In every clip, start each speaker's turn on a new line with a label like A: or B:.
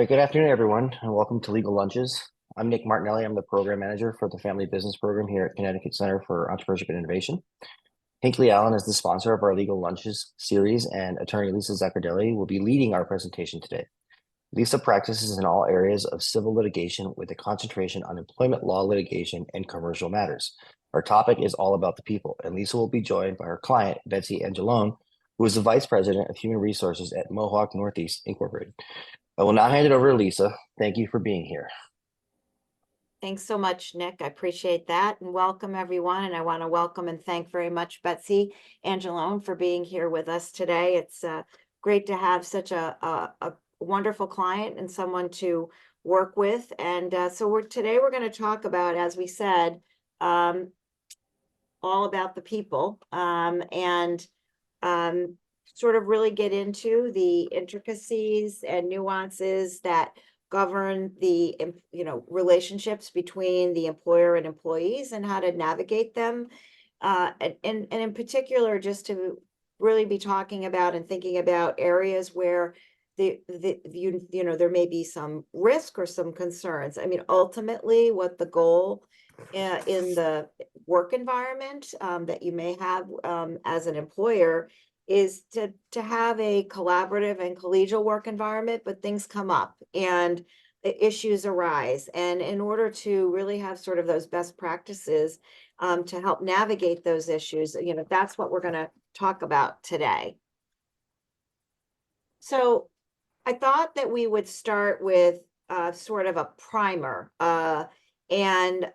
A: Good afternoon, everyone, and welcome to Legal Lunches. I'm Nick Martinelli. I'm the program manager for the Family Business Program here at Connecticut Center for Entrepreneurship and Innovation. Hinckley Allen is the sponsor of our Legal Lunches series, and attorney Lisa Zaccardelli will be leading our presentation today. Lisa practices in all areas of civil litigation with a concentration on employment law litigation and commercial matters. Our topic is all about the people, and Lisa will be joined by her client, Betsy Angelone, who is the Vice President of Human Resources at Mohawk Northeast Incorporated. I will now hand it over to Lisa. Thank you for being here.
B: Thanks so much, Nick. I appreciate that, and welcome everyone. And I want to welcome and thank very much Betsy Angelone for being here with us today. It's great to have such a wonderful client and someone to work with. And so today we're going to talk about, as we said, all about the people and sort of really get into the intricacies and nuances that govern the relationships between the employer and employees and how to navigate them, and in particular just to really be talking about and thinking about areas where there may be some risk or some concerns. I mean, ultimately what the goal in the work environment that you may have as an employer is to have a collaborative and collegial work environment, but things come up and issues arise. And in order to really have sort of those best practices to help navigate those issues, that's what we're going to talk about today. So I thought that we would start with sort of a primer and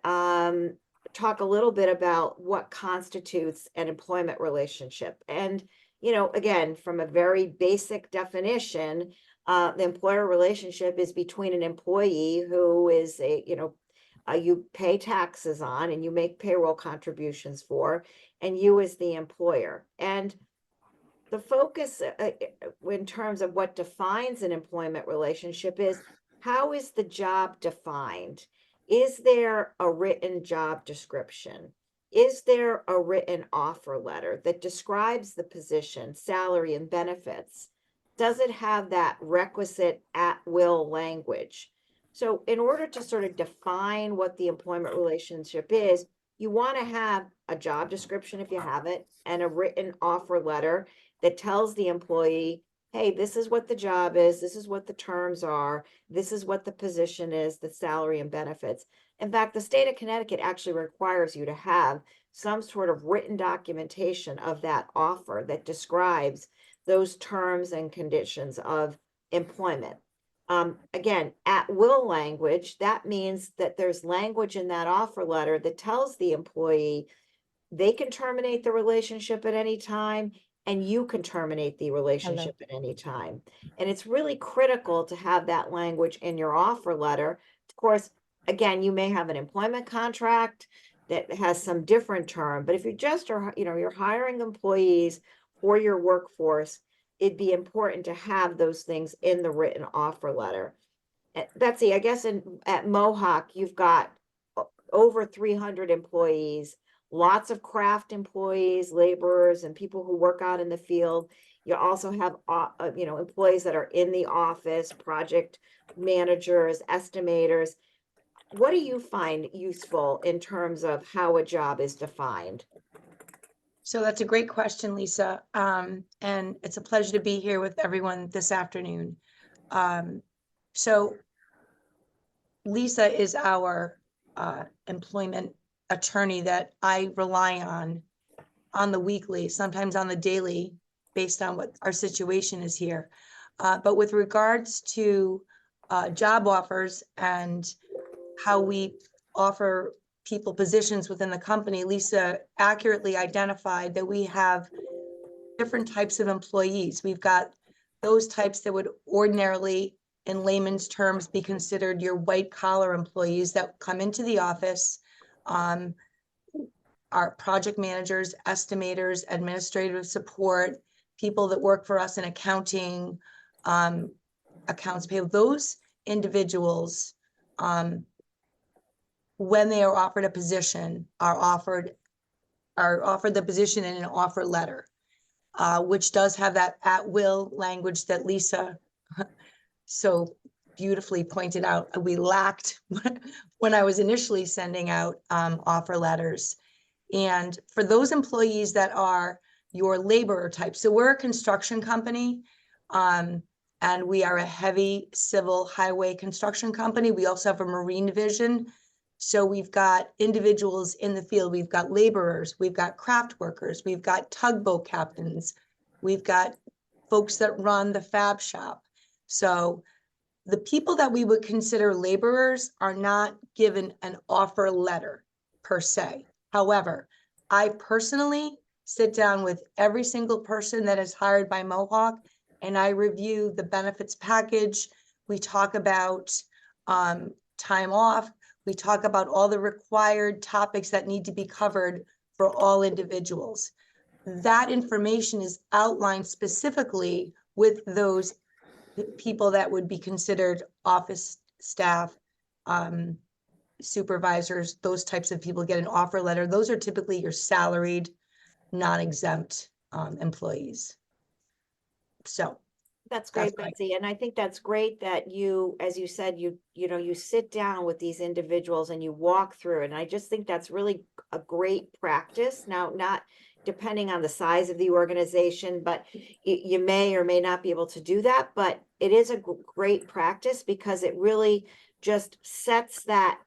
B: talk a little bit about what constitutes an employment relationship. And again, from a very basic definition, the employer relationship is between an employee who is you pay taxes on and you make payroll contributions for, and you as the employer. And the focus in terms of what defines an employment relationship is, how is the job defined? Is there a written job description? Is there a written offer letter that describes the position, salary, and benefits? Does it have that requisite at-will language? So in order to sort of define what the employment relationship is, you want to have a job description if you have it, and a written offer letter that tells the employee, hey, this is what the job is, this is what the terms are, this is what the position is, the salary and benefits. In fact, the state of Connecticut actually requires you to have some sort of written documentation of that offer that describes those terms and conditions of employment. Again, at will language, that means that there's language in that offer letter that tells the employee they can terminate the relationship at any time, and you can terminate the relationship at any time. And it's really critical to have that language in your offer letter. Of course, again, you may have an employment contract that has some different term, but if you just are, you're hiring employees for your workforce, it'd be important to have those things in the written offer letter. Betsy, I guess at Mohawk, you've got over 300 employees, lots of craft employees, laborers, and people who work out in the field. You also have, employees that are in the office, project managers, estimators. What do you find useful in terms of how a job is defined?
C: So that's a great question, Lisa. And it's a pleasure to be here with everyone this afternoon. So Lisa is our employment attorney that I rely on the weekly, sometimes on the daily, based on what our situation is here. But with regards to job offers and how we offer people positions within the company, Lisa accurately identified that we have different types of employees. We've got those types that would ordinarily, in layman's terms, be considered your white collar employees that come into the office. Our project managers, estimators, administrative support, people that work for us in accounting, accounts payable. Those individuals, when they are offered a position, are offered the position in an offer letter, which does have that at will language that Lisa so beautifully pointed out, we lacked when I was initially sending out offer letters. And for those employees that are your laborer type, so we're a construction company, and we are a heavy civil highway construction company. We also have a marine division. So we've got individuals in the field. We've got laborers, we've got craft workers, we've got tugboat captains, we've got folks that run the fab shop. So the people that we would consider laborers are not given an offer letter per se. However, I personally sit down with every single person that is hired by Mohawk, and I review the benefits package. We talk about time off. We talk about all the required topics that need to be covered for all individuals. That information is outlined specifically with those people that would be considered office staff, supervisors, those types of people get an offer letter. Those are typically your salaried, non-exempt employees. So
B: That's great,
C: right.
B: Betsy. And I think that's great that you, as you said, you sit down with these individuals and you walk through. And I just think that's really a great practice. Now, not depending on the size of the organization, but you may or may not be able to do that. But it is a great practice because it really just sets that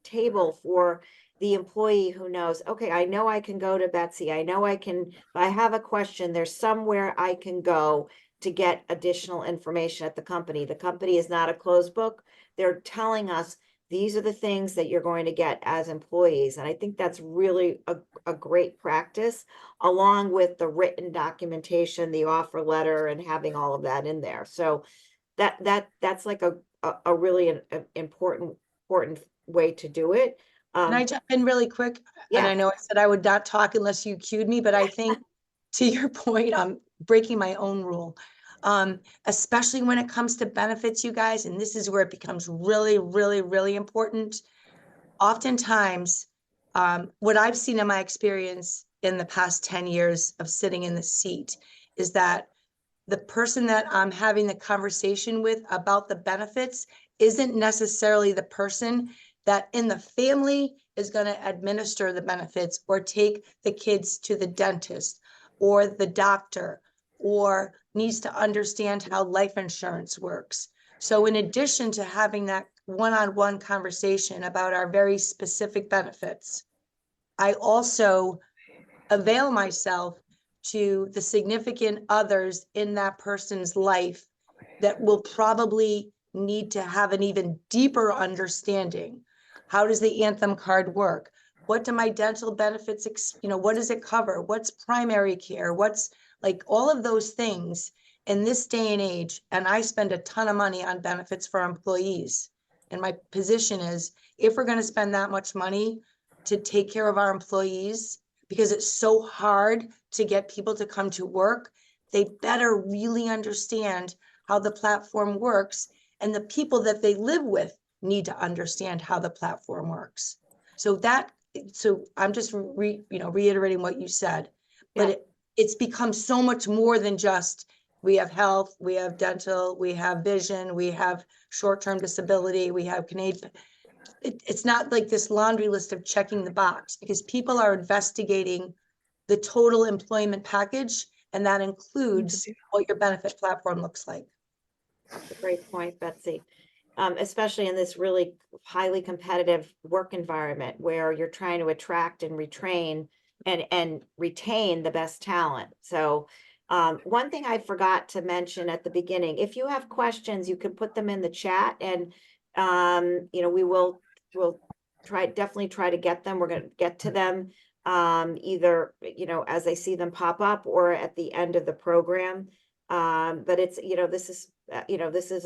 B: table for the employee who knows, okay, I know I can go to Betsy. I know I can, if I have a question, there's somewhere I can go to get additional information at the company. The company is not a closed book. They're telling us these are the things that you're going to get as employees. And I think that's really a great practice, along with the written documentation, the offer letter, and having all of that in there. So that's like a really important way to do it.
C: Can I jump in really quick?
B: Yeah.
C: And I know I said I would not talk unless you cued me, but I think to your point, I'm breaking my own rule. Especially when it comes to benefits, you guys, and this is where it becomes really, really, really important. Oftentimes, what I've seen in my experience in the past 10 years of sitting in the seat is that the person that I'm having the conversation with about the benefits isn't necessarily the person that in the family is going to administer the benefits or take the kids to the dentist or the doctor or needs to understand how life insurance works. So in addition to having that one-on-one conversation about our very specific benefits, I also avail myself to the significant others in that person's life that will probably need to have an even deeper understanding. How does the Anthem card work? What do my dental benefits, what does it cover? What's primary care? What's like all of those things in this day and age? And I spend a ton of money on benefits for our employees. And my position is, if we're going to spend that much money to take care of our employees, because it's so hard to get people to come to work, they better really understand how the platform works, and the people that they live with need to understand how the platform works. So I'm just reiterating what you said, but it's become so much more than just we have health, we have dental, we have vision, we have short-term disability, we have Canadian. It's not like this laundry list of checking the box, because people are investigating the total employment package, and that includes what your benefit platform looks like.
B: That's a great point, Betsy. Especially in this really highly competitive work environment where you're trying to attract and retrain and retain the best talent. So one thing I forgot to mention at the beginning, if you have questions, you can put them in the chat, and we'll definitely try to get them. We're going to get to them either, as I see them pop up or at the end of the program. But it's, this is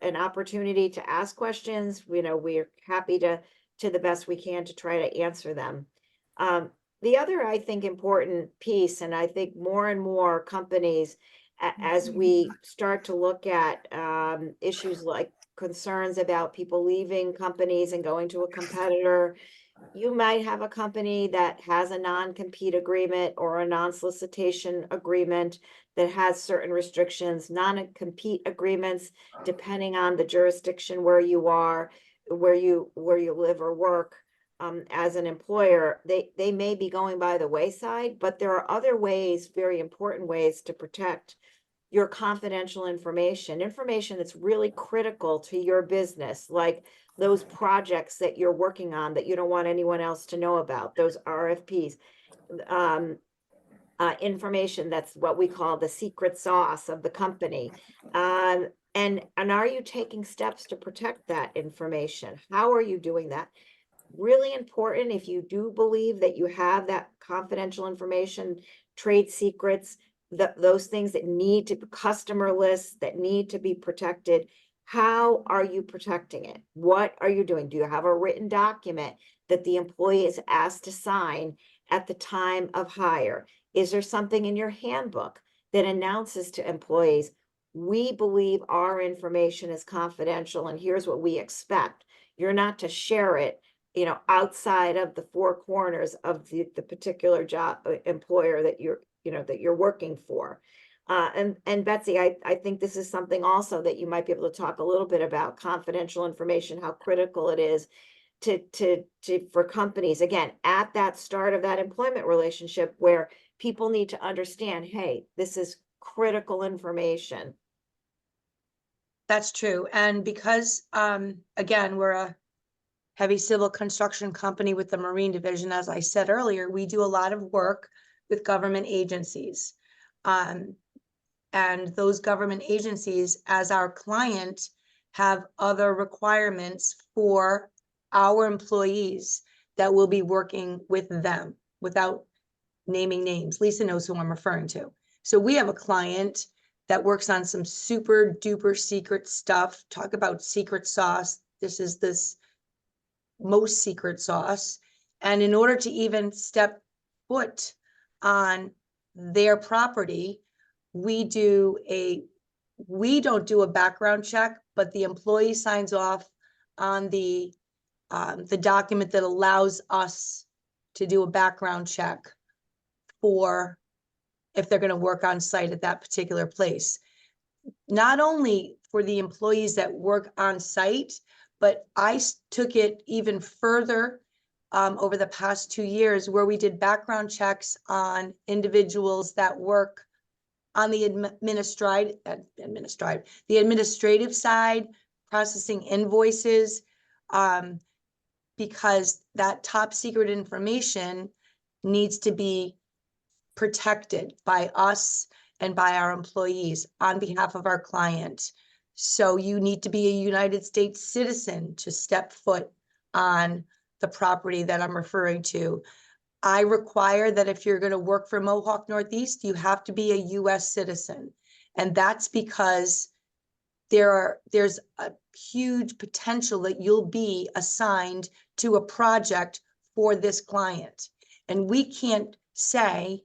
B: an opportunity to ask questions. We're happy to the best we can to try to answer them. The other, I think, important piece, and I think more and more companies, as we start to look at issues like concerns about people leaving companies and going to a competitor, you might have a company that has a non-compete agreement or a non-solicitation agreement that has certain restrictions, non-compete agreements, depending on the jurisdiction where you are, where you live or work. As an employer, they may be going by the wayside, but there are other ways, very important ways, to protect your confidential information that's really critical to your business, like those projects that you're working on that you don't want anyone else to know about, those RFPs, information that's what we call the secret sauce of the company. And are you taking steps to protect that information? How are you doing that? Really important, if you do believe that you have that confidential information, trade secrets, those things that need to be customer lists that need to be protected. How are you protecting it? What are you doing? Do you have a written document that the employee is asked to sign at the time of hire? Is there something in your handbook that announces to employees, we believe our information is confidential and here's what we expect? You're not to share it, outside of the four corners of the particular job employer that you're working for. And Betsy, I think this is something also that you might be able to talk a little bit about, confidential information, how critical it is for companies, again, at that start of that employment relationship where people need to understand, hey, this is critical information.
C: That's true. And because, again, we're a heavy civil construction company with the Marine Division, as I said earlier, we do a lot of work with government agencies. And those government agencies, as our client, have other requirements for our employees that will be working with them without naming names. Lisa knows who I'm referring to. So we have a client that works on some super duper secret stuff. Talk about secret sauce. This is this most secret sauce. And in order to even step foot on their property, we don't do a background check, but the employee signs off on the document that allows us to do a background check for if they're going to work on site at that particular place. Not only for the employees that work on site, but I took it even further over the past 2 years, where we did background checks on individuals that work on the administrative side, processing invoices, because that top secret information needs to be protected by us and by our employees on behalf of our client. So you need to be a United States citizen to step foot on the property that I'm referring to. I require that if you're going to work for Mohawk Northeast, you have to be a US citizen. And that's because there's a huge potential that you'll be assigned to a project for this client. And we can't say,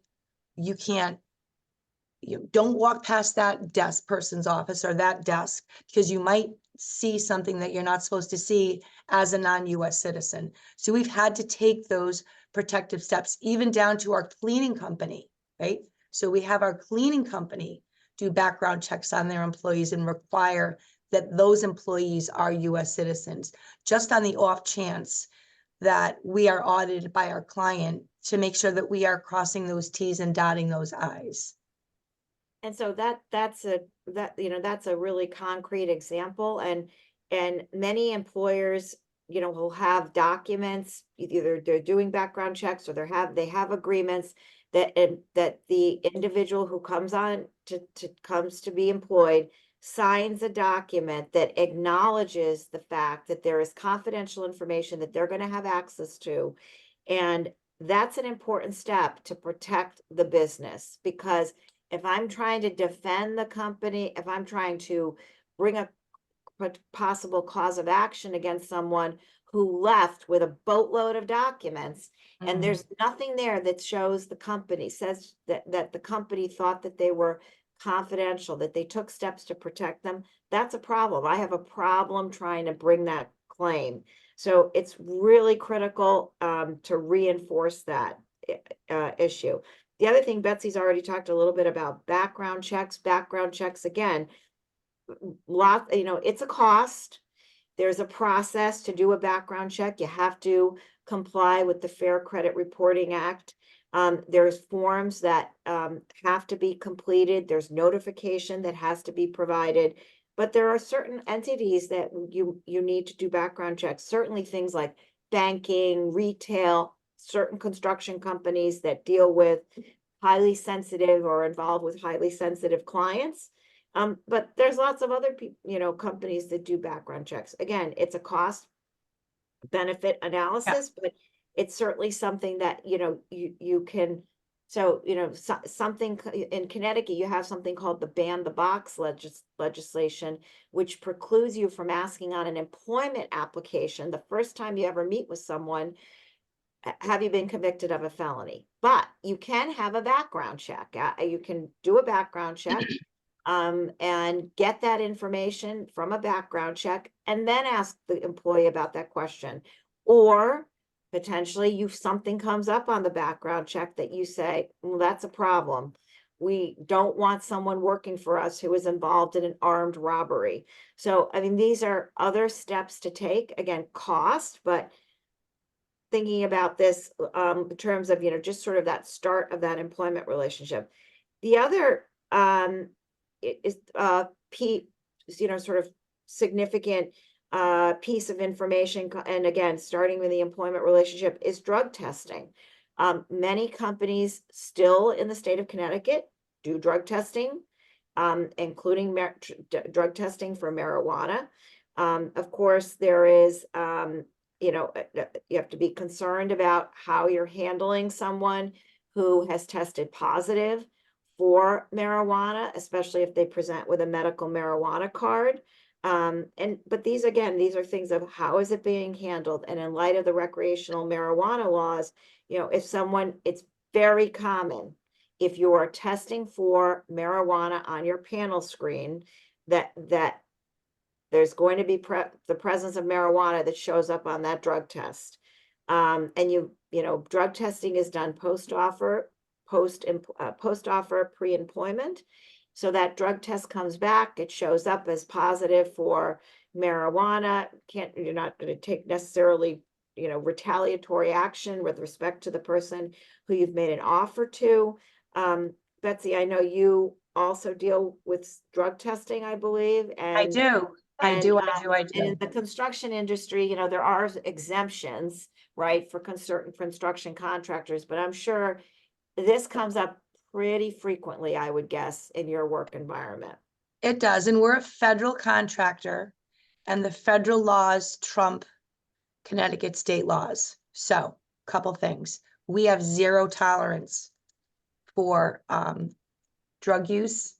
C: don't walk past that person's office or that desk, because you might see something that you're not supposed to see as a non-US citizen. So we've had to take those protective steps, even down to our cleaning company, right? So we have our cleaning company do background checks on their employees and require that those employees are US citizens, just on the off chance that we are audited by our client to make sure that we are crossing those T's and dotting those I's.
B: And so that's a really concrete example, and many employers, will have documents, either they're doing background checks or they have agreements that the individual who comes to be employed signs a document that acknowledges the fact that there is confidential information that they're going to have access to. And that's an important step to protect the business, because if I'm trying to defend the company, if I'm trying to bring a possible cause of action against someone who left with a boatload of documents, and there's nothing there that shows the company, says that the company thought that they were confidential, that they took steps to protect them, that's a problem. I have a problem trying to bring that claim. So it's really critical to reinforce that issue. The other thing, Betsy's already talked a little bit about background checks. Background checks, again, it's a cost. There's a process to do a background check. You have to comply with the Fair Credit Reporting Act. There's forms that have to be completed. There's notification that has to be provided. But there are certain entities that you need to do background checks. Certainly things like banking, retail, certain construction companies that deal with highly sensitive or involved with highly sensitive clients. But there's lots of other companies that do background checks. Again, it's a cost benefit analysis, but it's certainly something that, you can, something in Connecticut, you have something called the ban the box legislation, which precludes you from asking on an employment application, the first time you ever meet with someone, have you been convicted of a felony? But you can have a background check. You can do a background check. And get that information from a background check and then ask the employee about that question. Or potentially something comes up on the background check that you say, well, that's a problem. We don't want someone working for us who is involved in an armed robbery. So, I mean, these are other steps to take. Again, cost, but thinking about this in terms of, just sort of that start of that employment relationship. The other is sort of significant piece of information, and again, starting with the employment relationship, is drug testing. Many companies still in the state of Connecticut do drug testing, including drug testing for marijuana. Of course, there is, you have to be concerned about how you're handling someone who has tested positive for marijuana, especially if they present with a medical marijuana card. But these are things of how is it being handled? And in light of the recreational marijuana laws, it's very common if you are testing for marijuana on your panel screen, that there's going to be the presence of marijuana that shows up on that drug test. And drug testing is done post-offer, pre-employment. So that drug test comes back, it shows up as positive for marijuana. You're not going to take necessarily, retaliatory action with respect to the person who you've made an offer to. Betsy, I know you also deal with drug testing, I believe.
C: I do.
B: And in
C: do.
B: the construction industry, there are exemptions, right, for certain construction contractors, but I'm sure this comes up pretty frequently, I would guess, in your work environment.
C: It does. And we're a federal contractor, and the federal laws trump Connecticut state laws. So, a couple things. We have zero tolerance for drug use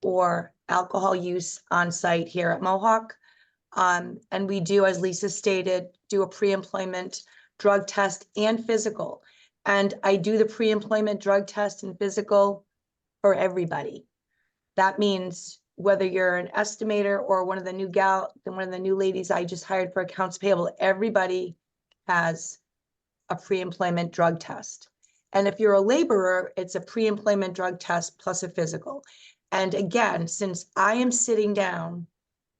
C: or alcohol use on site here at Mohawk. And we do, as Lisa stated, do a pre-employment drug test and physical. And I do the pre-employment drug test and physical for everybody. That means whether you're an estimator or one of the new ladies I just hired for accounts payable, everybody has a pre-employment drug test. And if you're a laborer, it's a pre-employment drug test plus a physical. And again, since I am sitting down,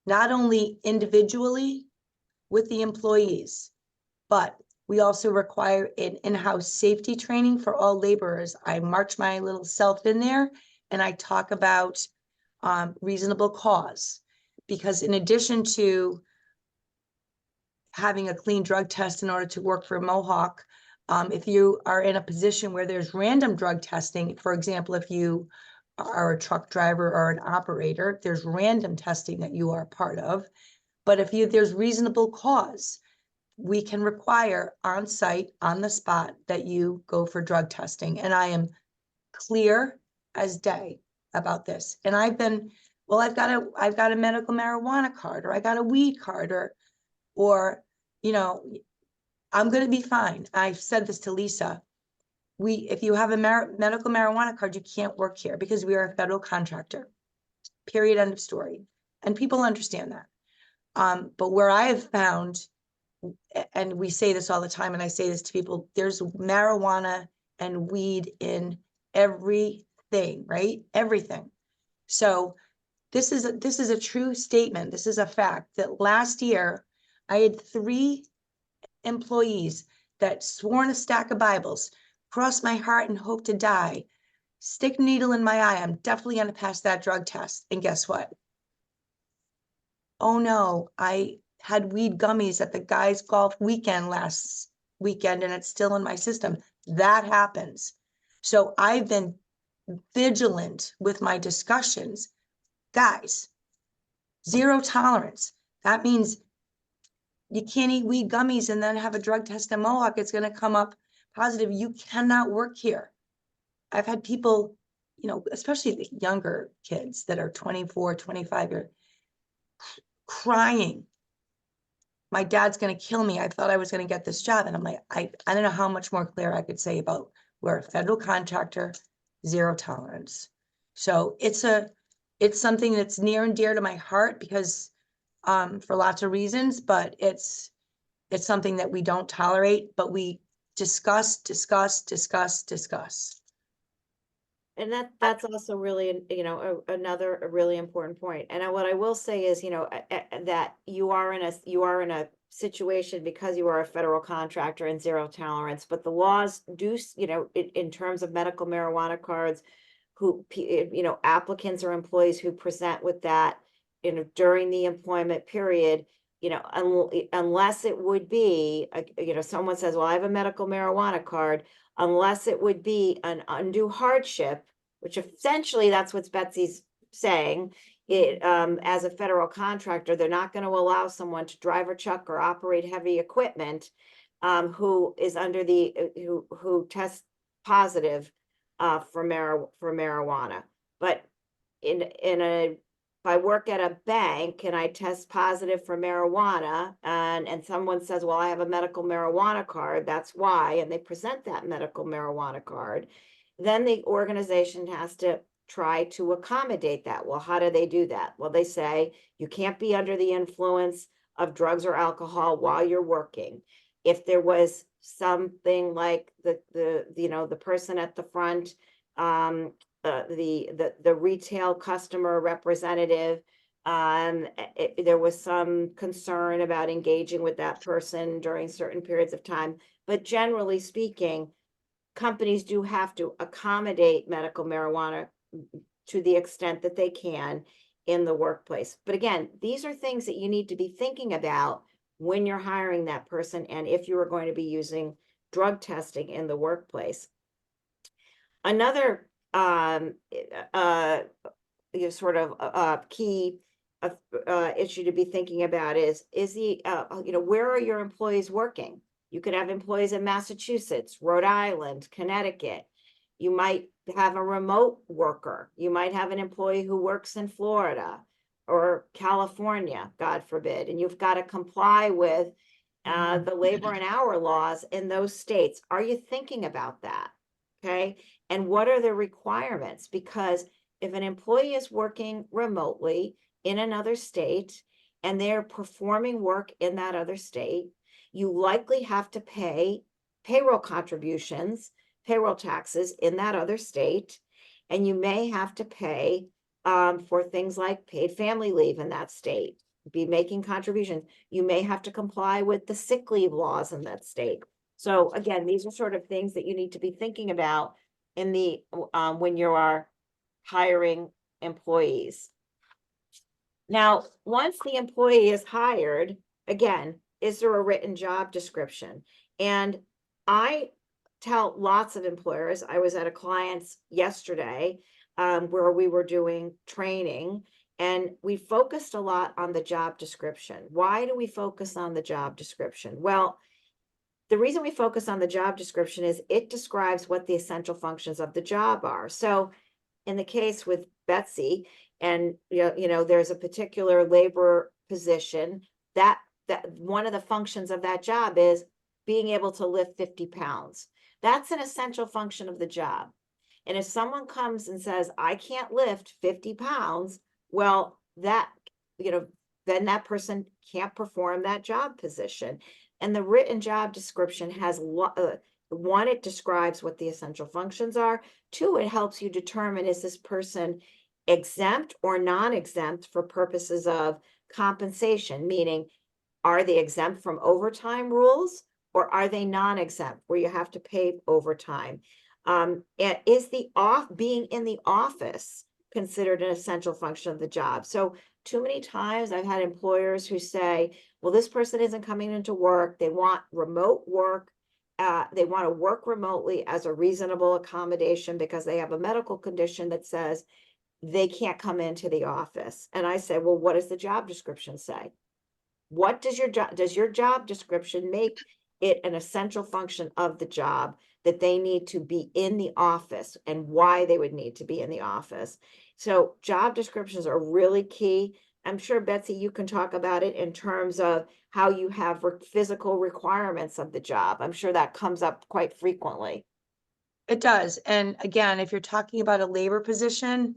C: not only individually with the employees, but we also require an in-house safety training for all laborers. I march my little self in there and I talk about reasonable cause, because in addition to having a clean drug test in order to work for Mohawk, if you are in a position where there's random drug testing, for example, if you are a truck driver or an operator, there's random testing that you are a part of. But if there's reasonable cause, we can require on site, on the spot, that you go for drug testing. And I am clear as day about this. And I've got a medical marijuana card, or I got a weed card, or I'm going to be fine. I've said this to Lisa. If you have a medical marijuana card, you can't work here because we are a federal contractor. Period. End of story. And people understand that. But where I have found and we say this all the time, and I say this to people, there's marijuana and weed in everything, right? Everything. So this is a true statement. This is a fact that last year I had 3 employees that swore in a stack of Bibles, cross my heart and hope to die, stick needle in my eye, I'm definitely going to pass that drug test. And guess what? Oh no, I had weed gummies at the guys golf weekend last weekend and it's still in my system. That happens. So I've been vigilant with my discussions. Guys, 0 tolerance. That means you can't eat weed gummies and then have a drug test in Mohawk. It's going to come up positive. You cannot work here. I've had people, you know, especially the younger kids that are 24, 25 years, crying. My dad's going to kill me. I thought I was going to get this job. And I'm like, I don't know how much more clear I could say about we're a federal contractor, 0 tolerance. So it's something that's near and dear to my heart because for lots of reasons, but it's something that we don't tolerate, but we discuss.
B: And that's also really, you know, another really important point. And what I will say is, you know, that you are in a situation because you are a federal contractor and 0 tolerance, but the laws do, you know, in terms of medical marijuana cards, you know, applicants or employees who present with that, you know, during the employment period, you know, unless it would be, you know, someone says, well, I have a medical marijuana card, unless it would be an undue hardship, which essentially that's what Betsy's saying. It, as a federal contractor, they're not going to allow someone to drive a truck or operate heavy equipment, who is under who tests positive, for marijuana. But if I work at a bank and I test positive for marijuana and someone says, well, I have a medical marijuana card, that's why, and they present that medical marijuana card, then the organization has to try to accommodate that. Well, how do they do that? Well, they say you can't be under the influence of drugs or alcohol while you're working. If there was something like the you know, the person at the front, the retail customer representative, there was some concern about engaging with that person during certain periods of time. But generally speaking, companies do have to accommodate medical marijuana to the extent that they can in the workplace. But again, these are things that you need to be thinking about when you're hiring that person and if you are going to be using drug testing in the workplace. Another sort of key issue to be thinking about is the you know, where are your employees working? You could have employees in Massachusetts, Rhode Island, Connecticut. You might have a remote worker. You might have an employee who works in Florida or California, God forbid, and you've got to comply with the labor and hour laws in those states. Are you thinking about that? Okay. And what are the requirements? Because if an employee is working remotely in another state and they're performing work in that other state, you likely have to pay payroll contributions, payroll taxes in that other state, and you may have to pay for things like paid family leave in that state, be making contributions. You may have to comply with the sick leave laws in that state. So again, these are sort of things that you need to be thinking about in the when you are hiring employees. Now, once the employee is hired, again, is there a written job description? And I tell lots of employers, I was at a client's yesterday where we were doing training and we focused a lot on the job description. Why do we focus on the job description? Well, the reason we focus on the job description is it describes what the essential functions of the job are. So in the case with Betsy, and you know, there's a particular labor position that one of the functions of that job is being able to lift 50 pounds. That's an essential function of the job. And if someone comes and says, I can't lift 50 pounds, well, that, you know, then that person can't perform that job position. And the written job description has one, it describes what the essential functions are. Two, it helps you determine, is this person exempt or non-exempt for purposes of compensation, meaning are they exempt from overtime rules or are they non-exempt where you have to pay overtime? And is being in the office considered an essential function of the job? So too many times I've had employers who say, well, this person isn't coming into work. They want remote work. They want to work remotely as a reasonable accommodation because they have a medical condition that says they can't come into the office. And I say, well, what does the job description say? What does your job description make it an essential function of the job that they need to be in the office and why they would need to be in the office? So job descriptions are really key. I'm sure, Betsy, you can talk about it in terms of how you have physical requirements of the job. I'm sure that comes up quite frequently.
C: It does. And again, if you're talking about a labor position,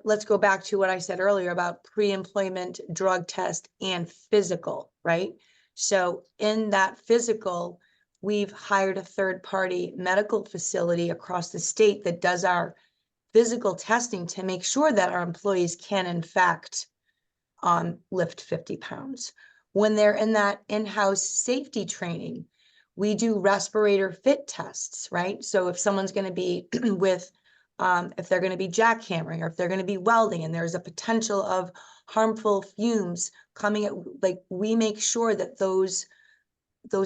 C: let's go back to what I said earlier about pre-employment drug test and physical, right? So in that physical, we've hired a third-party medical facility across the state that does our physical testing to make sure that our employees can, in fact, lift 50 pounds. When they're in that in-house safety training, we do respirator fit tests, right? So if someone's going to be with if they're going to be jackhammering or if they're going to be welding and there's a potential of harmful fumes coming at, like, we make sure that those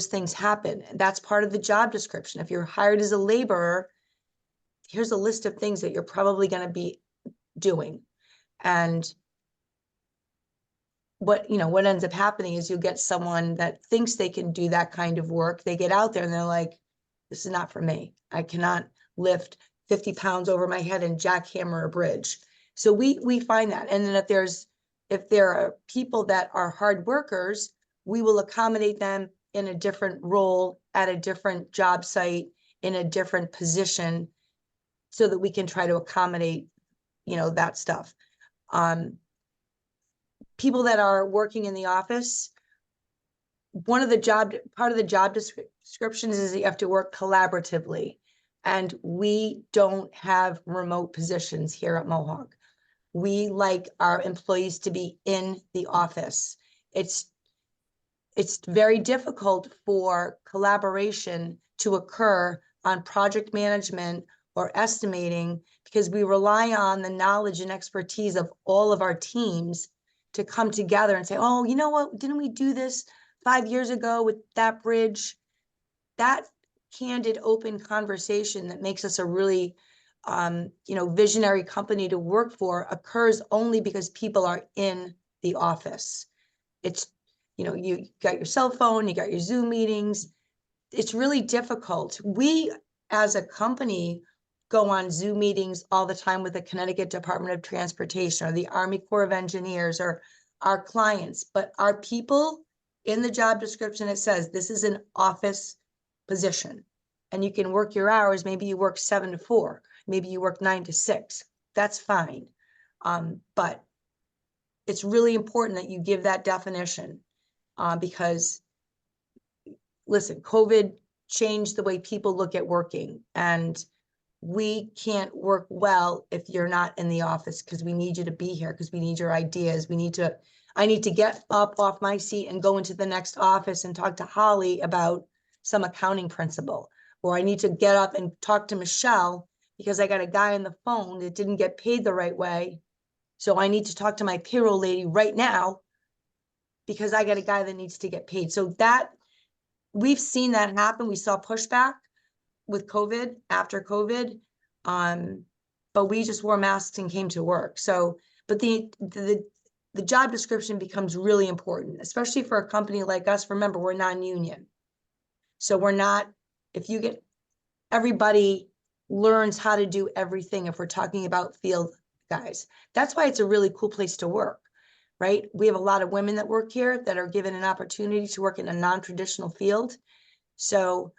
C: things happen. And that's part of the job description. If you're hired as a laborer, here's a list of things that you're probably going to be doing. And what ends up happening is you'll get someone that thinks they can do that kind of work. They get out there and they're like, this is not for me. I cannot lift 50 pounds over my head and jackhammer a bridge. So we find that. And then if there are people that are hard workers, we will accommodate them in a different role at a different job site in a different position so that we can try to accommodate, that stuff. People that are working in the office, part of the job descriptions is that you have to work collaboratively. And we don't have remote positions here at Mohawk. We like our employees to be in the office. It's very difficult for collaboration to occur on project management or estimating because we rely on the knowledge and expertise of all of our teams to come together and say, oh, you know what, didn't we do this 5 years ago with that bridge? That candid, open conversation that makes us a really, visionary company to work for occurs only because people are in the office. It's, you got your cell phone, you got your Zoom meetings. It's really difficult. We, as a company, go on Zoom meetings all the time with the Connecticut Department of Transportation or the Army Corps of Engineers or our clients, but our people, in the job description, it says this is an office position and you can work your hours. Maybe you work 7 to 4, maybe you work 9 to 6. That's fine. But it's really important that you give that definition because listen, COVID changed the way people look at working, and we can't work well if you're not in the office because we need you to be here, because we need your ideas. I need to get up off my seat and go into the next office and talk to Holly about some accounting principle, or I need to get up and talk to Michelle because I got a guy on the phone that didn't get paid the right way. So I need to talk to my payroll lady right now because I got a guy that needs to get paid. So that we've seen that happen. We saw pushback with COVID, after COVID, but we just wore masks and came to work. So, but the job description becomes really important, especially for a company like us. Remember, we're non-union. So we're not, everybody learns how to do everything if we're talking about field guys. That's why it's a really cool place to work, right? We have a lot of women that work here that are given an opportunity to work in a non-traditional field. So,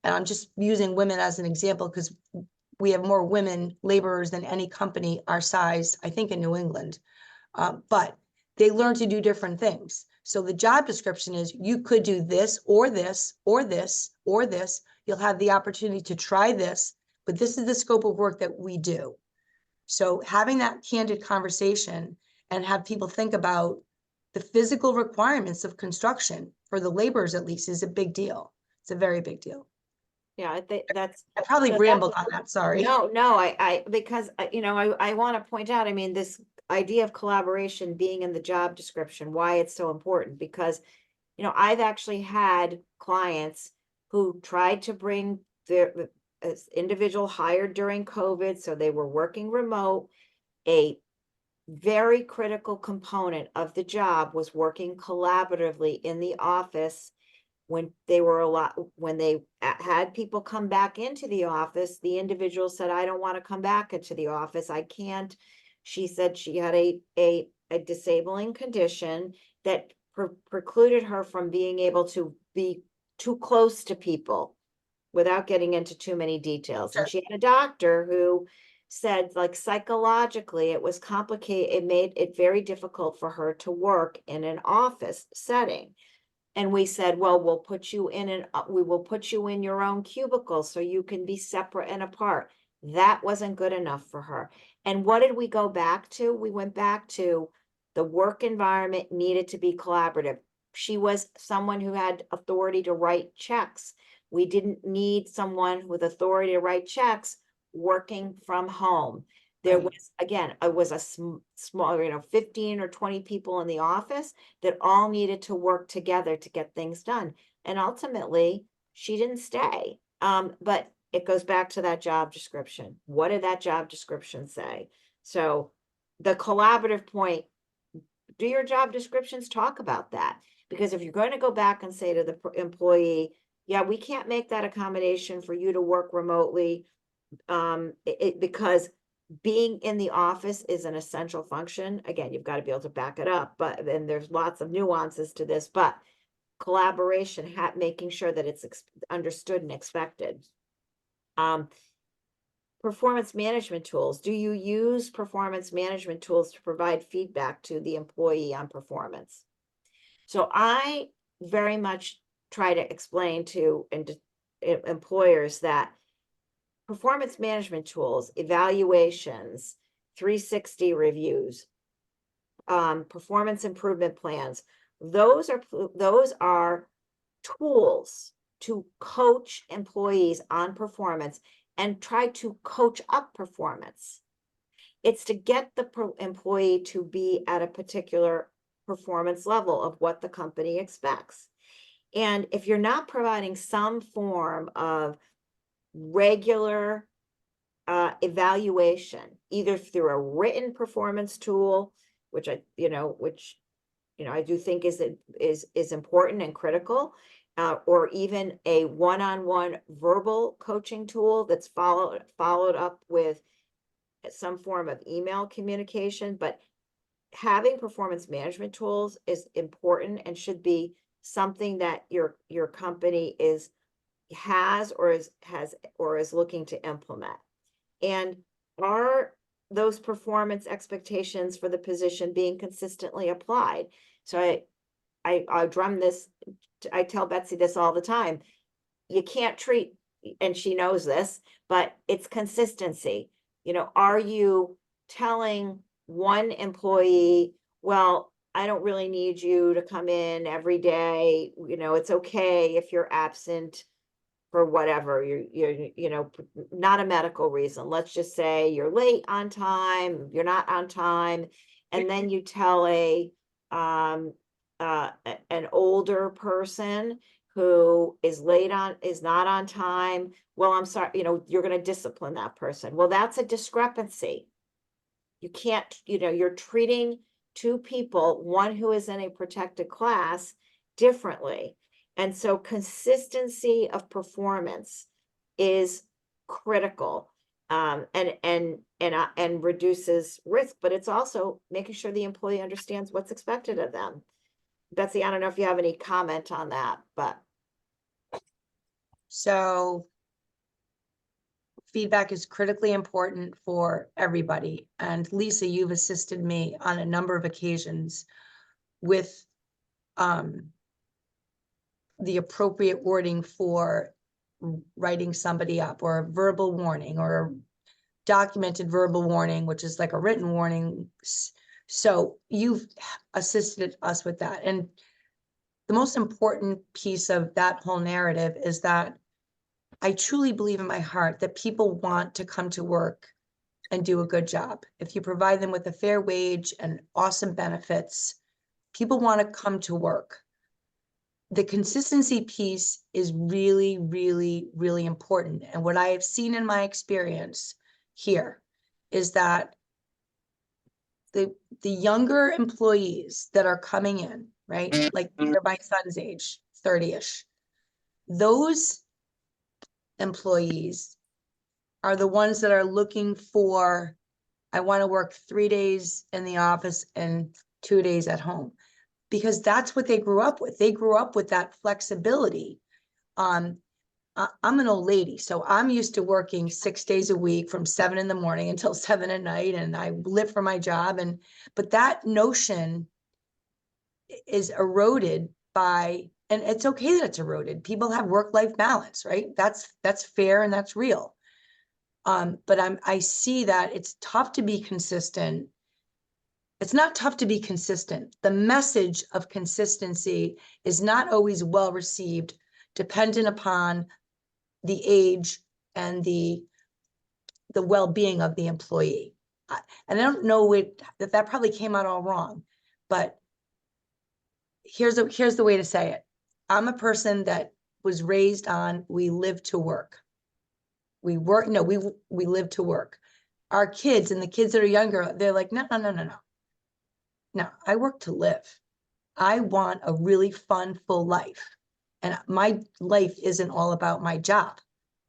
C: and I'm just using women as an example because we have more women laborers than any company our size, I think, in New England. But they learn to do different things. So the job description is you could do this or this or this or this. You'll have the opportunity to try this, but this is the scope of work that we do. So having that candid conversation and have people think about the physical requirements of construction for the laborers at least is a big deal. It's a very big deal.
B: Yeah, I think that's.
C: I probably
B: So
C: rambled on that, sorry.
B: No, because, you know, I want to point out, I mean, this idea of collaboration being in the job description, why it's so important, because, you know, I've actually had clients who tried to bring their as individual hired during COVID, so they were working remote. A very critical component of the job was working collaboratively in the office. When they had people come back into the office, the individual said, I don't want to come back into the office. I can't. She said she had a disabling condition that precluded her from being able to be too close to people without getting into too many details.
C: Sure.
B: And she had a doctor who said, like, psychologically, it was complicated. It made it very difficult for her to work in an office setting. And we said, well, we will put you in your own cubicle so you can be separate and apart. That wasn't good enough for her. And what did we go back to? We went back to the work environment needed to be collaborative. She was someone who had authority to write checks. We didn't need someone with authority to write checks working from home. There
C: Right.
B: was, again, it was a small, you know, 15 or 20 people in the office that all needed to work together to get things done. And ultimately, she didn't stay. But it goes back to that job description. What did that job description say? So the collaborative point, do your job descriptions talk about that? Because if you're going to go back and say to the employee, yeah, we can't make that accommodation for you to work remotely, because being in the office is an essential function. Again, you've got to be able to back it up, but then there's lots of nuances to this, but collaboration, making sure that it's understood and expected. Performance management tools. Do you use performance management tools to provide feedback to the employee on performance? So I very much try to explain to employers that performance management tools, evaluations, 360 reviews, performance improvement plans, those are tools to coach employees on performance and try to coach up performance. It's to get the employee to be at a particular performance level of what the company expects. And if you're not providing some form of regular evaluation, either through a written performance tool, which I do think is important and critical, or even a one-on-one verbal coaching tool that's followed up with some form of email communication. But having performance management tools is important and should be something that your company has or is looking to implement. And are those performance expectations for the position being consistently applied? So I drum this, I tell Betsy this all the time. You can't treat, and she knows this, but it's consistency. You know, are you telling one employee, well, I don't really need you to come in every day. You know, it's okay if you're absent for whatever, you're not a medical reason. Let's just say you're late on time, you're not on time. And then you tell an older person who is not on time. Well, I'm sorry, you're going to discipline that person. Well, that's a discrepancy. You can't, you're treating two people, one who is in a protected class, differently. And so consistency of performance is critical, and reduces risk, but it's also making sure the employee understands what's expected of them. Betsy, I don't know if you have any comment on that, but.
C: So feedback is critically important for everybody. And Lisa, you've assisted me on a number of occasions with the appropriate wording for writing somebody up, or a verbal warning, or a documented verbal warning, which is like a written warning. So you've assisted us with that. And the most important piece of that whole narrative is that I truly believe in my heart that people want to come to work and do a good job. If you provide them with a fair wage and awesome benefits, people want to come to work. The consistency piece is really, really, really important. And what I have seen in my experience here is that the younger employees that are coming in, right? Like they're my son's age, 30-ish. Those employees are the ones that are looking for, I want to work 3 days in the office and 2 days at home, because that's what they grew up with. They grew up with that flexibility. I'm an old lady, so I'm used to working 6 days a week from 7 in the morning until 7 at night, and I live for my job. But that notion is eroded by, and it's okay that it's eroded. People have work-life balance, right? That's fair and that's real. But I see that it's tough to be consistent. It's not tough to be consistent. The message of consistency is not always well received, dependent upon the age and the well-being of the employee. And I don't know that probably came out all wrong, but here's the way to say it. I'm a person that was raised on, we live to work. We live to work. Our kids and the kids that are younger, they're like, no. No, I work to live. I want a really fun, full life. And my life isn't all about my job.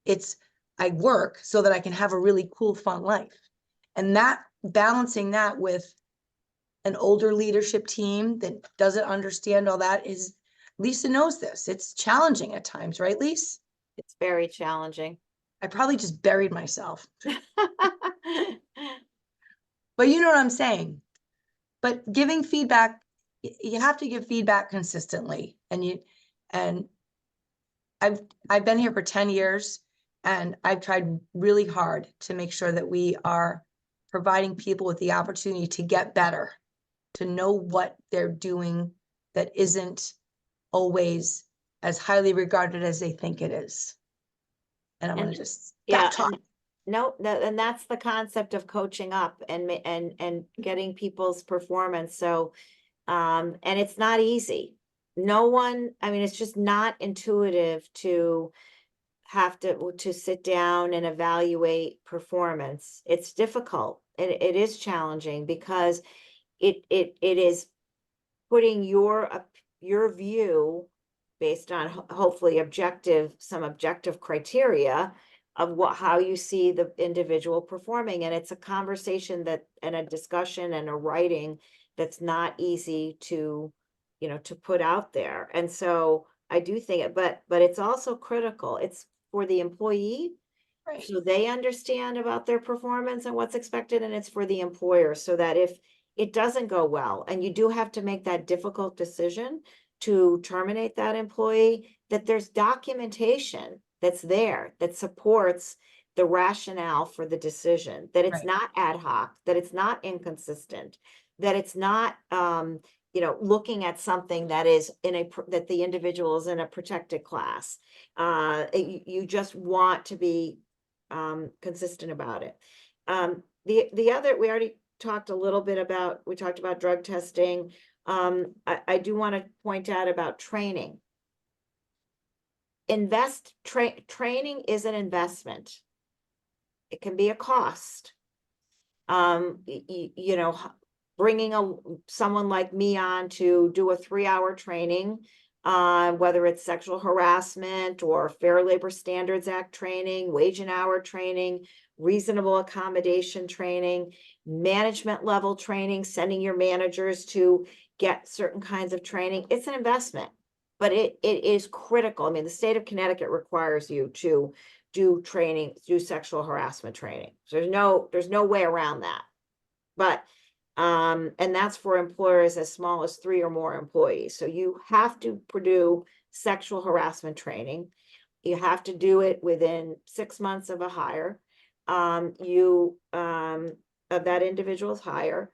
C: It's I work so that I can have a really cool, fun life. And that balancing that with an older leadership team that doesn't understand all that is, Lisa knows this. It's challenging at times, right, Lisa?
B: It's very challenging.
C: I probably just buried myself. But you know what I'm saying? But giving feedback, you have to give feedback consistently. And I've been here for 10 years, and I've tried really hard to make sure that we are providing people with the opportunity to get better, to know what they're doing that isn't always as highly regarded as they think it is. And I'm going to just stop talking.
B: No, and that's the concept of coaching up and getting people's performance. So, and it's not easy. It's just not intuitive to have to sit down and evaluate performance. It's difficult. It is challenging because it is putting your view based on hopefully some objective criteria of how you see the individual performing. And it's a conversation and a discussion and a writing that's not easy to put out there. And so I do think but it's also critical. It's for the employee, right, so they understand about their performance and what's expected. And it's for the employer, so that if it doesn't go well and you do have to make that difficult decision to terminate that employee, that there's documentation that's there that supports the rationale for the decision, that it's not ad hoc, that it's not inconsistent, that it's not looking at something that is that the individual is in a protected class. You just want to be consistent about it. The other, we already talked a little bit about, we talked about drug testing. I do want to point out about training. Training is an investment. It can be a cost. Bringing someone like me on to do a 3-hour training, whether it's sexual harassment or Fair Labor Standards Act training, wage and hour training, reasonable accommodation training, management level training, sending your managers to get certain kinds of training. It's an investment, but it is critical. I mean, the state of Connecticut requires you to do training, do sexual harassment training. So there's no way around that. But And that's for employers as small as 3 or more employees. So you have to do sexual harassment training. You have to do it within 6 months of a hire. Of that individual's hire.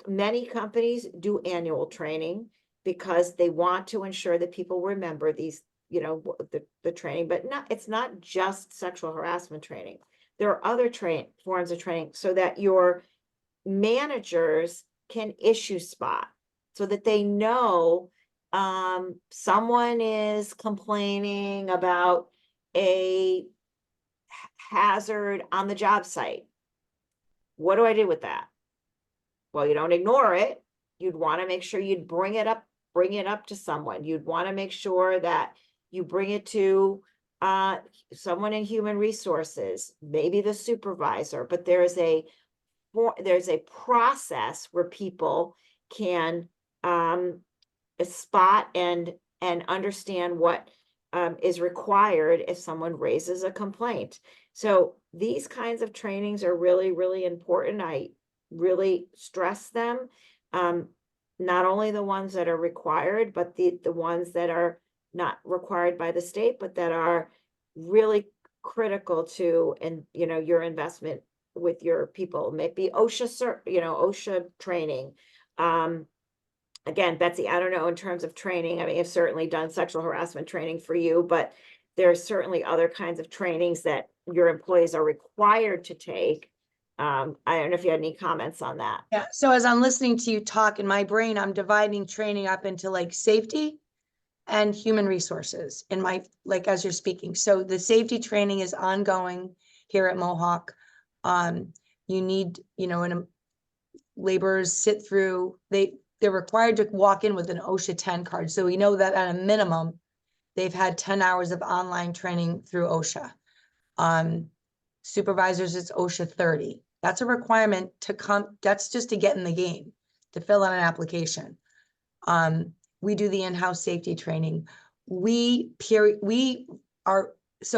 B: Many companies do annual training because they want to ensure that people remember these, the training, but it's not just sexual harassment training. There are other forms of training so that your managers can issue spot so that they know someone is complaining about a hazard on the job site. What do I do with that? Well, you don't ignore it. You'd want to make sure you'd bring it up to someone. You'd want to make sure that you bring it to someone in human resources, maybe the supervisor, but there's a process where people can spot and understand what is required if someone raises a complaint. So these kinds of trainings are really, really important. I really stress them. Not only the ones that are required, but the ones that are not required by the state, but that are really critical to, and your investment with your people. Maybe OSHA training. Again, Betsy, I don't know in terms of training. I mean, I've certainly done sexual harassment training for you, but there's certainly other kinds of trainings that your employees are required to take. I don't know if you had any comments on that.
C: Yeah, so as I'm listening to you talk in my brain, I'm dividing training up into like safety and human resources in my, like, as you're speaking. So the safety training is ongoing here at Mohawk. You need, and laborers sit through, they're required to walk in with an OSHA 10 card. So we know that at a minimum, they've had 10 hours of online training through OSHA. Supervisors, it's OSHA 30. That's a requirement to come. That's just to get in the game, to fill out an application. We do the in-house safety training. So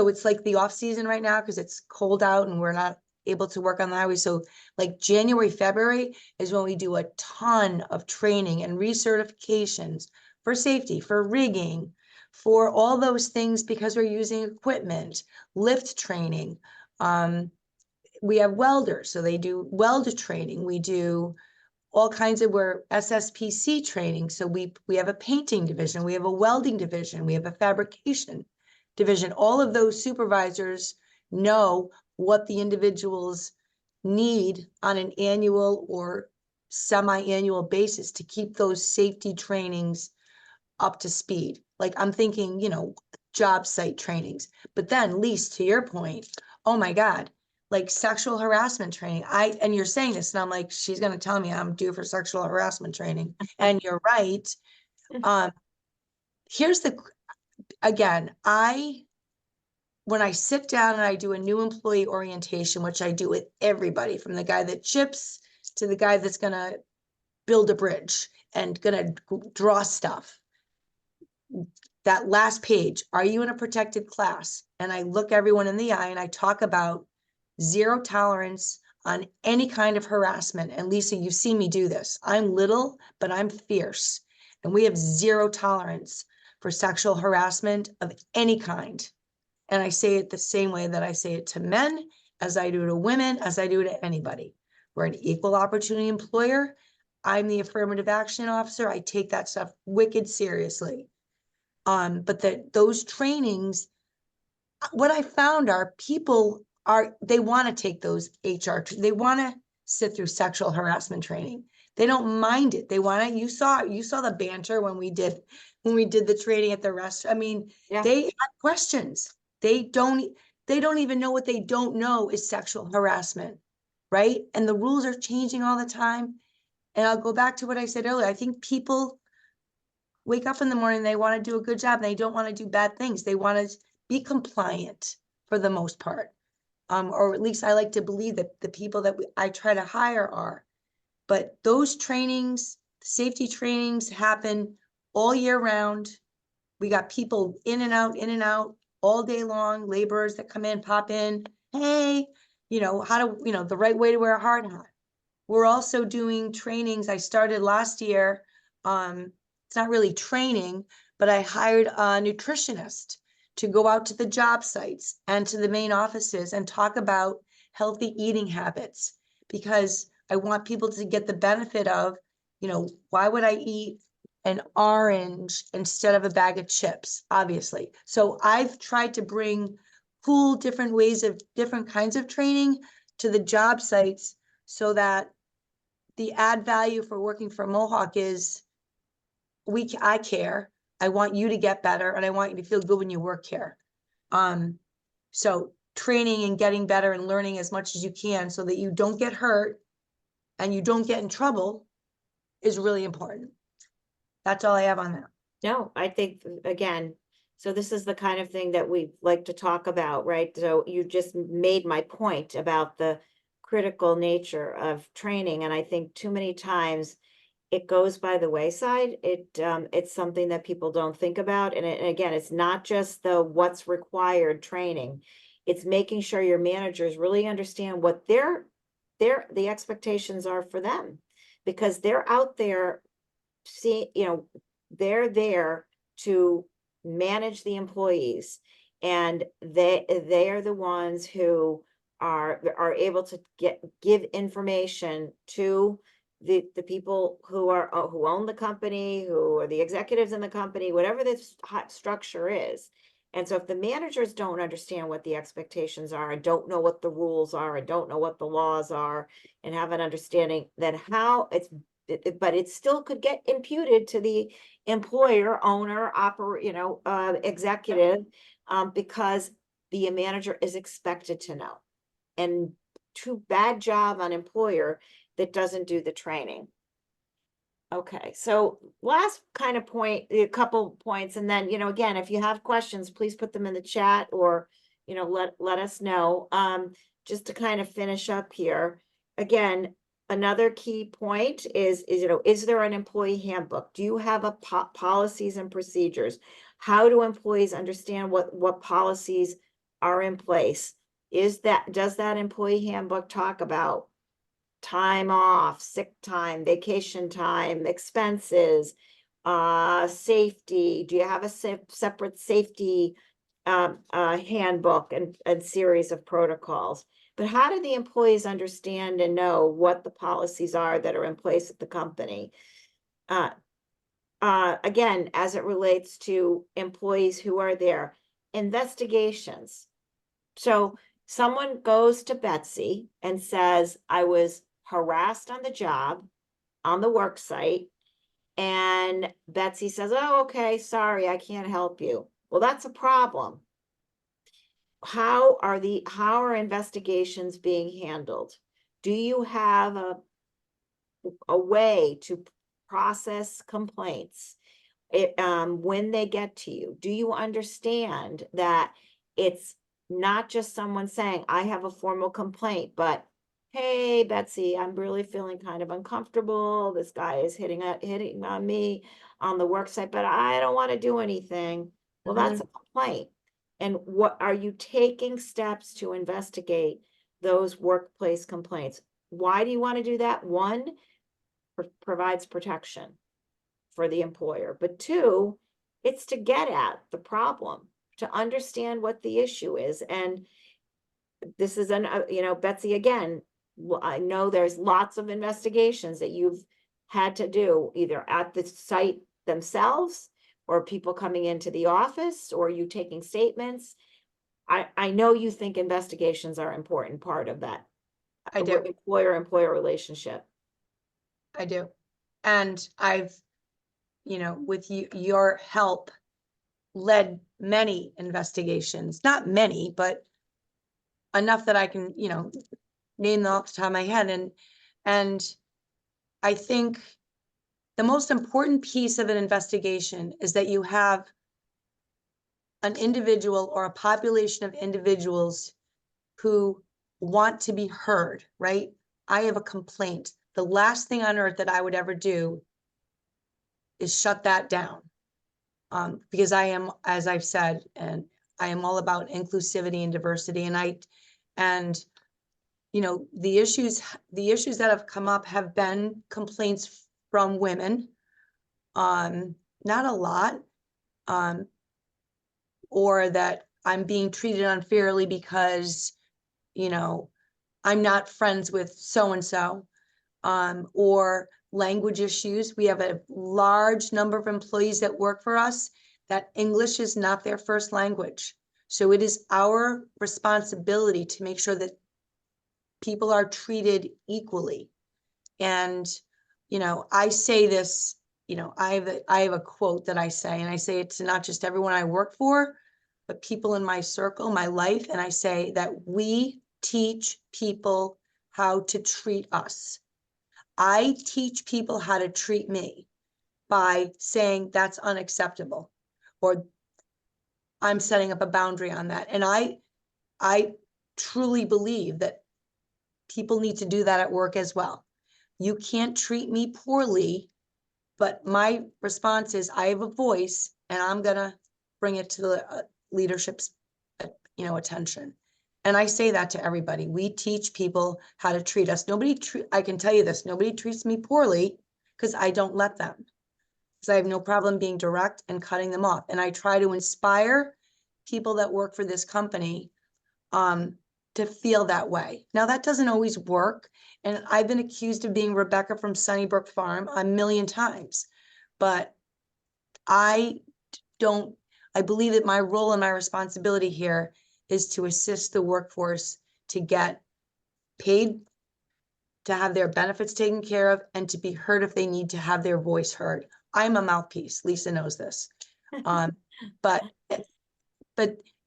C: it's like the off season right now because it's cold out and we're not able to work on the highway. So like January, February is when we do a ton of training and recertifications for safety, for rigging, for all those things because we're using equipment, lift training. We have welders, so they do weld training. We do all kinds of SSPC training. So we have a painting division, we have a welding division, we have a fabrication division. All of those supervisors know what the individuals need on an annual or semi-annual basis to keep those safety trainings up to speed. Like I'm thinking, job site trainings, but then Lise, to your point, oh my God, like sexual harassment training. And you're saying this and I'm like, she's going to tell me I'm due for sexual harassment training. And you're right. When I sit down and I do a new employee orientation, which I do with everybody from the guy that chips to the guy that's going to build a bridge and going to draw stuff. That last page, are you in a protected class? And I look everyone in the eye and I talk about zero tolerance on any kind of harassment. And Lisa, you've seen me do this. I'm little, but I'm fierce. And we have zero tolerance for sexual harassment of any kind. And I say it the same way that I say it to men, as I do to women, as I do to anybody. We're an equal opportunity employer. I'm the affirmative action officer. I take that stuff wicked seriously. But those trainings, what I found are they want to take those they want to sit through sexual harassment training. They don't mind it. They want to, you saw the banter when we did the training at the restaurant. I mean, They had questions. They don't even know what they don't know is sexual harassment, right? And the rules are changing all the time. And I'll go back to what I said earlier. I think people wake up in the morning, they want to do a good job and they don't want to do bad things. They want to be compliant for the most part. Or at least I like to believe that the people that I try to hire are. But those trainings, safety trainings happen all year round. We got people in and out all day long, laborers that come in, pop in. Hey, the right way to wear a hard hat. we're also doing trainings. I started last year. It's not really training, but I hired a nutritionist to go out to the job sites and to the main offices and talk about healthy eating habits, because I want people to get the benefit of, why would I eat an orange instead of a bag of chips, obviously. So I've tried to bring cool different ways of different kinds of training to the job sites, so that the add value for working for Mohawk is I care. I want you to get better, and I want you to feel good when you work here. So training and getting better and learning as much as you can so that you don't get hurt and you don't get in trouble is really important. That's all I have on that.
B: No, I think, again, so this is the kind of thing that we like to talk about, right? So you just made my point about the critical nature of training. And I think too many times it goes by the wayside. It's something that people don't think about. And again, it's not just the what's required training. It's making sure your managers really understand what the expectations are for them, because they're out there they're there to manage the employees, and they are the ones who are able to give information to the people who own the company, who are the executives in the company, whatever this structure is. And so if the managers don't understand what the expectations are, and don't know what the rules are, and don't know what the laws are, and have an understanding, then how but it still could get imputed to the employer, owner, executive, because the manager is expected to know. And too bad job on employer that doesn't do the training. Okay, so last kind of point, a couple points, and then, again, if you have questions, please put them in the chat, or, let us know. Just to kind of finish up here, again, another key point is there an employee handbook? Do you have a policies and procedures? How do employees understand what policies are in place? Does that employee handbook talk about time off, sick time, vacation time, expenses, safety? Do you have a separate safety handbook and series of protocols? But how do the employees understand and know what the policies are that are in place at the company? Again, as it relates to employees who are there, investigations. So someone goes to Betsy and says, I was harassed on the job, on the work site, and Betsy says, oh, okay, sorry, I can't help you. Well, that's a problem. How are investigations being handled? Do you have a way to process complaints when they get to you? Do you understand that it's not just someone saying, I have a formal complaint, but hey, Betsy, I'm really feeling kind of uncomfortable. This guy is hitting on me on the work site, but I don't want to do anything. Well, that's a complaint. And what are you taking steps to investigate those workplace complaints? Why do you want to do that? One, provides protection for the employer, but two, it's to get at the problem, to understand what the issue is. And this is Betsy, again, I know there's lots of investigations that you've had to do either at the site themselves, or people coming into the office, or you taking statements. I know you think investigations are an important part of that.
C: I do.
B: Employer relationship.
C: I do. And I've, with your help, led many investigations, not many, but enough that I can, name them off the top of my head. And I think the most important piece of an investigation is that you have an individual or a population of individuals who want to be heard, right? I have a complaint. The last thing on earth that I would ever do is shut that down. Because I am, as I've said, and I am all about inclusivity and diversity. And you know, the issues that have come up have been complaints from women. Not a lot. Or that I'm being treated unfairly because, you know, I'm not friends with so-and-so. Or language issues. We have a large number of employees that work for us that English is not their first language. So it is our responsibility to make sure that people are treated equally. And, you know, I say this, you know, I have a quote that I say, and I say it to not just everyone I work for, but people in my circle, my life. And I say that we teach people how to treat us. I teach people how to treat me by saying that's unacceptable, or I'm setting up a boundary on that. And I truly believe that people need to do that at work as well. You can't treat me poorly, but my response is I have a voice and I'm gonna bring it to the leadership's, you know, attention. And I say that to everybody. We teach people how to treat us. I can tell you this, nobody treats me poorly because I don't let them. Because I have no problem being direct and cutting them off. And I try to inspire people that work for this company to feel that way. Now that doesn't always work. And I've been accused of being Rebecca from Sunnybrook Farm a million times, but I believe that my role and my responsibility here is to assist the workforce to get paid, to have their benefits taken care of, and to be heard if they need to have their voice heard. I'm a mouthpiece. Lisa knows this. But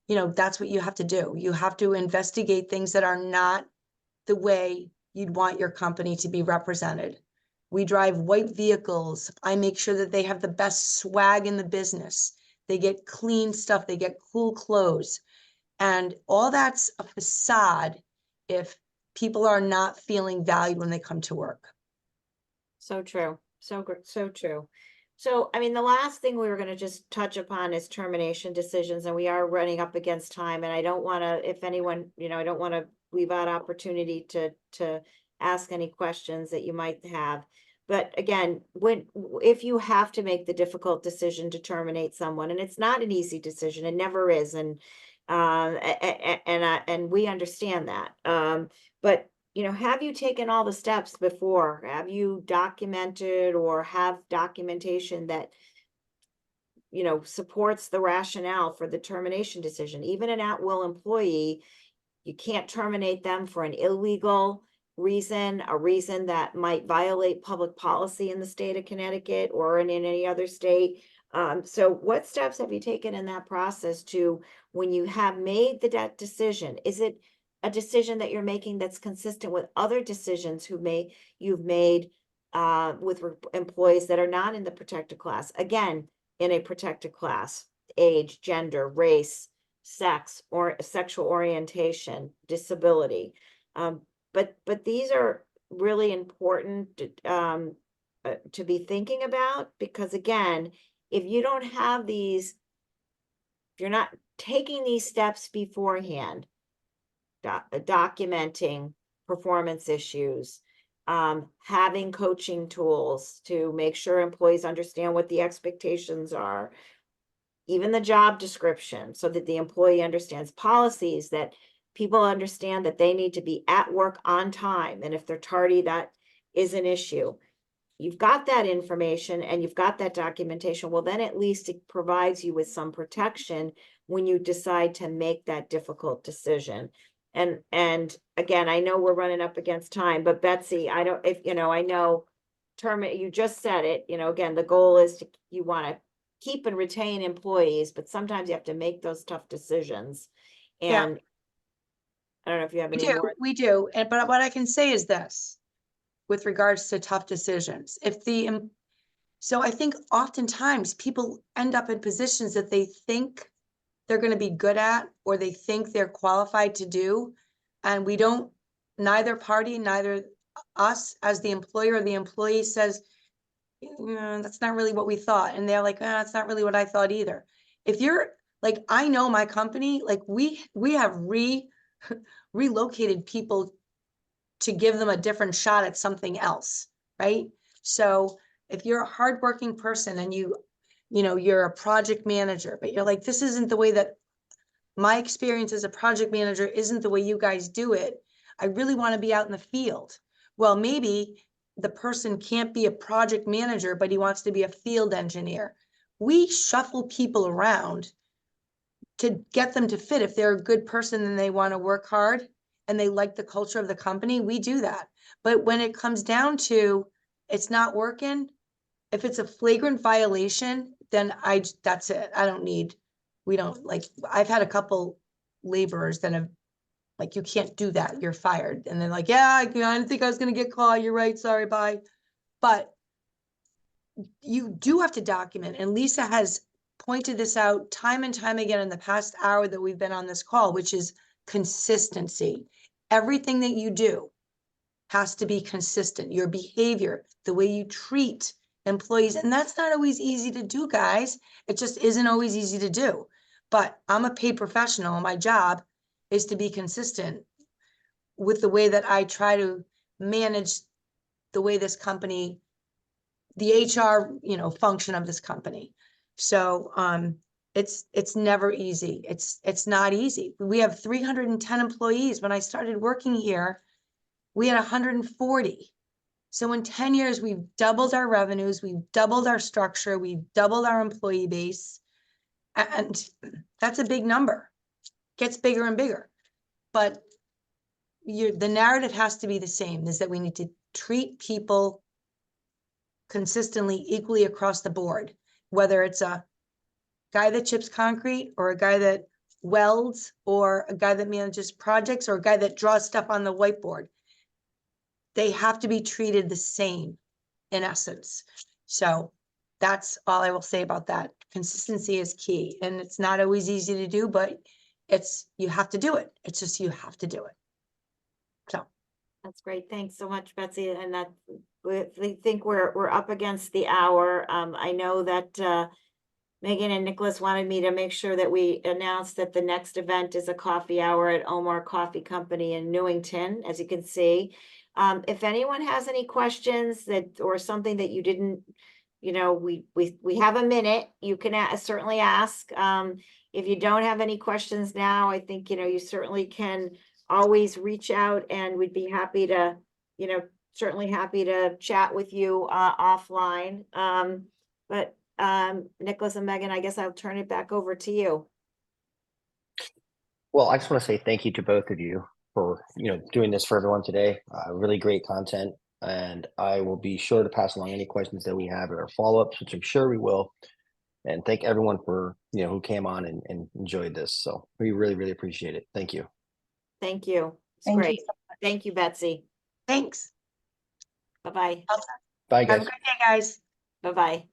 C: you know, that's what you have to do. You have to investigate things that are not the way you'd want your company to be represented. We drive white vehicles. I make sure that they have the best swag in the business. They get clean stuff. They get cool clothes. And all that's a facade if people are not feeling valued when they come to work.
B: So true. So true. So, I mean, the last thing we were going to just touch upon is termination decisions, and we are running up against time. And I don't want to, if anyone, you know, I don't want to leave out opportunity to ask any questions that you might have. But again, if you have to make the difficult decision to terminate someone, and it's not an easy decision, it never is, and we understand that. But you know, have you taken all the steps before? Have you documented or have documentation that, you know, supports the rationale for the termination decision? Even an at-will employee, you can't terminate them for an illegal reason, a reason that might violate public policy in the state of Connecticut or in any other state. So what steps have you taken in that process to, when you have made that decision, is it a decision that you're making that's consistent with other decisions you've made with employees that are not in the protected class? Again, in a protected class, age, gender, race, sex, or sexual orientation, disability. But these are really important to be thinking about, because again, if you don't have these, if you're not taking these steps beforehand, documenting performance issues, having coaching tools to make sure employees understand what the expectations are, even the job description, so that the employee understands policies, that people understand that they need to be at work on time. And if they're tardy, that is an issue. You've got that information and you've got that documentation. Well, then at least it provides you with some protection when you decide to make that difficult decision. And again, I know we're running up against time, but Betsy, I know you just said it, you know, again, the goal is you want to keep and retain employees, but sometimes you have to make those tough decisions. And I don't know if you have any more.
C: We do. But what I can say is this, with regards to tough decisions, so I think oftentimes people end up in positions that they think they're going to be good at, or they think they're qualified to do. And neither party, neither us as the employer or the employee says, that's not really what we thought. And they're like, that's not really what I thought either. If you're like, I know my company, like we have relocated people to give them a different shot at something else, right? So if you're a hardworking person and you know, you're a project manager, but you're like, this isn't the way that my experience as a project manager isn't the way you guys do it. I really want to be out in the field. Well, maybe the person can't be a project manager, but he wants to be a field engineer. We shuffle people around to get them to fit. If they're a good person and they want to work hard and they like the culture of the company, we do that. But when it comes down to it's not working, if it's a flagrant violation, then that's it. We don't like, I've had a couple laborers that have like, you can't do that. You're fired. And then like, yeah, I didn't think I was going to get caught. You're right. Sorry. Bye. But you do have to document. And Lisa has pointed this out time and time again in the past hour that we've been on this call, which is consistency. Everything that you do has to be consistent. Your behavior, the way you treat employees, and that's not always easy to do, guys. It just isn't always easy to do. But I'm a paid professional, and my job is to be consistent with the way that I try to manage the way this company, the HR, function of this company. So it's never easy. It's not easy. We have 310 employees. When I started working here, we had 140. So in 10 years, we've doubled our revenues, we've doubled our structure, we've doubled our employee base. And that's a big number. Gets bigger and bigger. But the narrative has to be the same, is that we need to treat people consistently, equally across the board, whether it's a guy that chips concrete or a guy that welds or a guy that manages projects or a guy that draws stuff on the whiteboard. They have to be treated the same in essence. So that's all I will say about that. Consistency is key, and it's not always easy to do, but you have to do it. It's just, you have to do it. So.
B: That's great. Thanks so much, Betsy. And that we think we're up against the hour. I know that Megan and Nicholas wanted me to make sure that we announce that the next event is a coffee hour at Omar Coffee Company in Newington, as you can see. If anyone has any questions or something that you didn't, we have a minute, you can certainly ask. If you don't have any questions now, I think, you certainly can always reach out, and we'd be happy to, certainly happy to chat with you offline. But Nicholas and Megan, I guess I'll turn it back over to you.
A: Well, I just want to say thank you to both of you for doing this for everyone today. Really great content, and I will be sure to pass along any questions that we have or follow-ups, which I'm sure we will. And thank everyone for who came on and enjoyed this. So we really, really appreciate it. Thank you.
B: Thank you. It's
C: Thank you
B: great.
C: so much.
B: Thank you, Betsy.
C: Thanks.
B: Bye-bye.
A: Bye,
C: Have a
A: guys.
C: good day, guys.
B: Bye-bye.